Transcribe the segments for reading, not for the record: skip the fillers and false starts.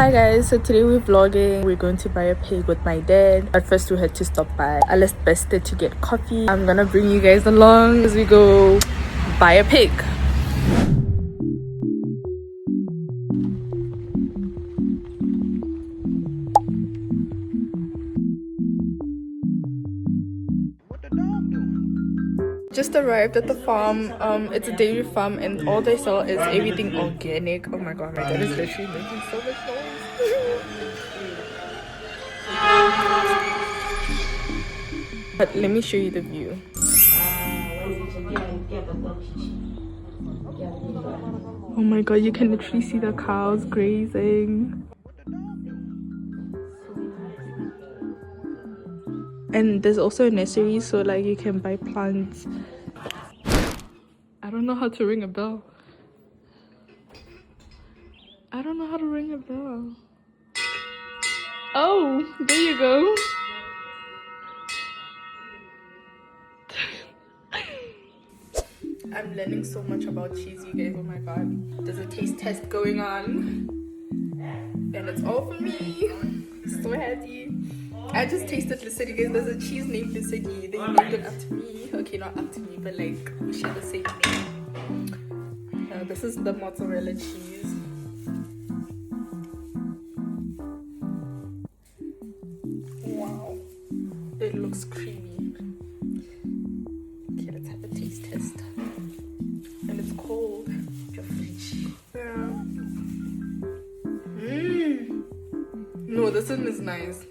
Hi guys, so today we're vlogging. We're going to buy a pig with my dad, but first we had to stop by Alice Beste to get coffee. I'm gonna bring you guys along as we go buy a pig. Just arrived at the farm. It's a dairy farm and all they sell is everything organic. Oh my god, my dad is literally making so much noise. But let me show you the view. Oh my god, you can literally see the cows grazing. And there's also a nursery, so like you can buy plants. I don't know how to ring a bell. I don't know how to ring a bell. Oh, there you go. I'm learning so much about cheese, you guys. Oh my god. There's a taste test going on. And it's all for me. So happy. I just tasted Licity, guys. There's a cheese named Licity. They named it after me. Okay, not after me, but like we share the same name. This is the mozzarella cheese. Wow. It looks creamy. Okay, let's have a taste test. And it's cold. Your fridge. Yeah. No, this one is nice.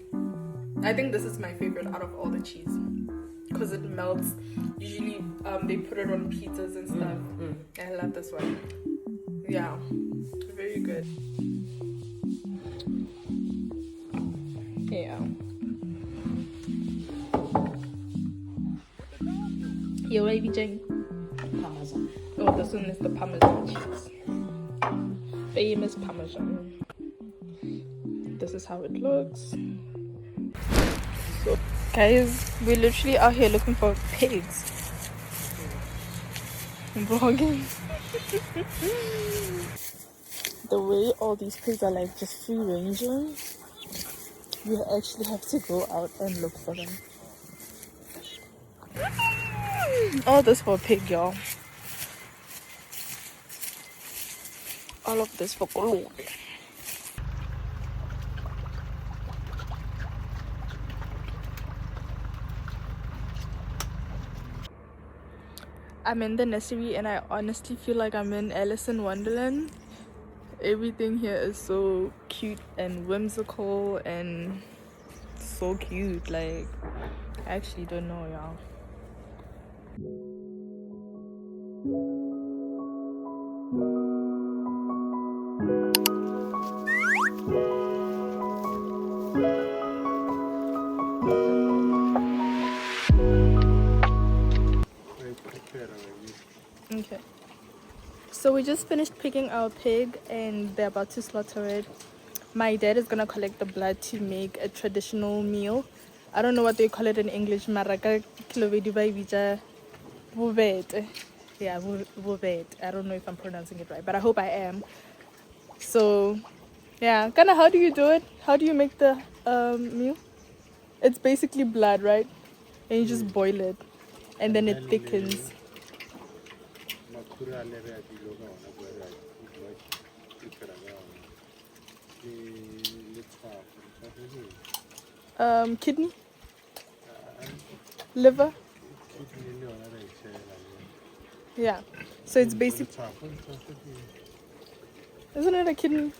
I think this is my favorite out of all the cheese because it melts. Usually they put it on pizzas and stuff. I love this one. Yeah, very good. Yeah. Yo, baby Jane. Parmesan. Oh, this one is the Parmesan cheese. Famous Parmesan. This is how it looks. So, guys, we literally are here looking for pigs. I'm vlogging. The way all these pigs are like just free ranging, we actually have to go out and look for them. All this for a pig, y'all. All of this for gold. I'm in the nursery and I honestly feel like I'm in Alice in Wonderland. Everything here is so cute and whimsical and so cute. Like, I actually don't know, y'all. Okay, so we just finished picking our pig and they're about to slaughter it. My dad is gonna collect the blood to make a traditional meal. I don't know what they call it in English. Maraka kilovedi ba ibitsa bobete. Yeah, bobete. I don't know if I'm pronouncing it right, but I hope I am. So yeah, Kana, how do you do it? How do you make the meal? It's basically blood, right? And you just boil it and then it thickens. Kidney, liver. Yeah, so it's basic. Isn't it a kidney?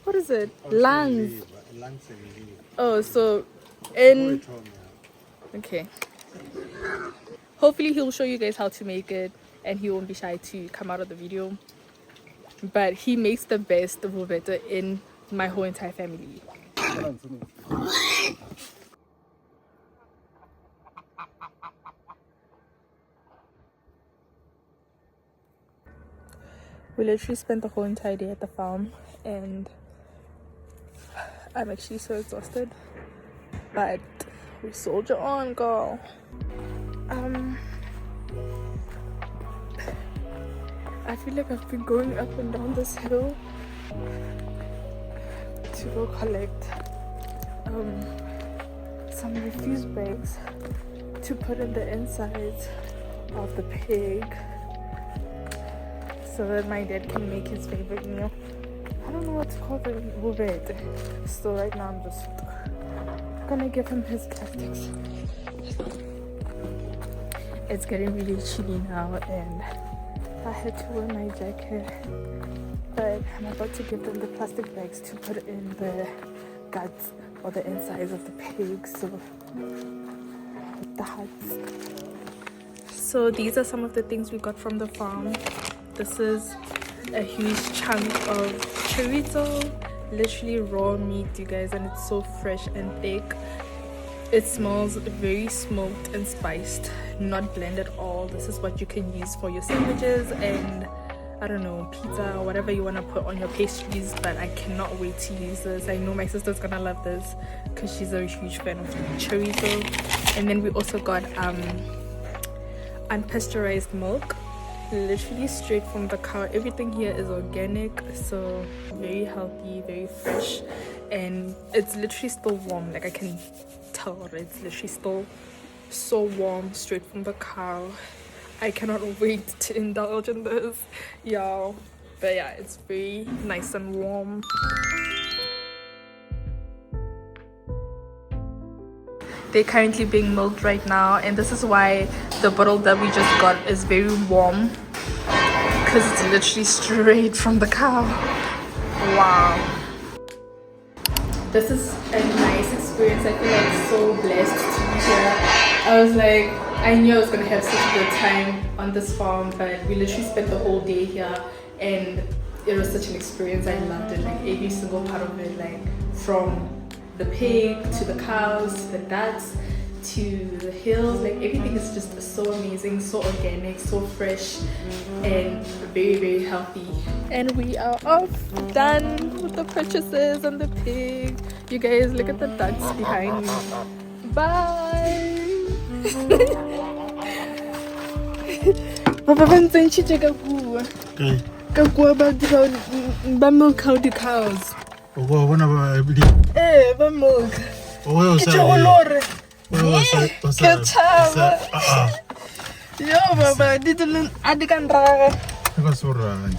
What is it? Lungs. Oh, so in. Okay. Hopefully he'll show you guys how to make it and he won't be shy to come out of the video. But he makes the best bobete in my whole entire family. We literally spent the whole entire day at the farm and I'm actually so exhausted. But we soldier on, girl. I feel like I've been going up and down this hill to go collect some refuse bags to put in the insides of the pig so that my dad can make his favorite meal. I don't know what to call the bubete. So right now I'm just gonna give him his plastics. It's getting really chilly now and I had to wear my jacket, but I'm about to give them the plastic bags to put in the guts or the insides of the pig, so the hearts. So these are some of the things we got from the farm. This is a huge chunk of chorizo, literally raw meat, you guys, and it's so fresh and thick. It smells very smoked and spiced, not blended at all. This is what you can use for your sandwiches and I don't know, pizza or whatever you want to put on your pastries, but I cannot wait to use this. I know my sister's gonna love this because she's a huge fan of chorizo. And then we also got unpasteurized milk, literally straight from the cow. Everything here is organic, so very healthy, very fresh, and it's literally still warm. Like I can tell it's literally still so warm, straight from the cow. I cannot wait to indulge in this, y'all. But yeah, it's very nice and warm. They're currently being milked right now, and this is why the bottle that we just got is very warm, because it's literally straight from the cow. Wow. This is a nice experience. I feel like so blessed to be here. I was like, I knew I was gonna have such a good time on this farm, but we literally spent the whole day here and it was such an experience. I loved it, like every single part of it, like from the pig to the cows to the guts to the hills, like everything is just so amazing, so organic, so fresh, and very, very healthy. And we are off, done with the purchases and the pig. You guys, look at the ducks behind me. Bye. Papa bantsentshitse ka bua. Ka bua ba milk how the cows. Oh, bona ba ebile. Ba milk. Oh, sa. Ke tshaba. Yo baba, di tlo a di kan rara. Ka sorang.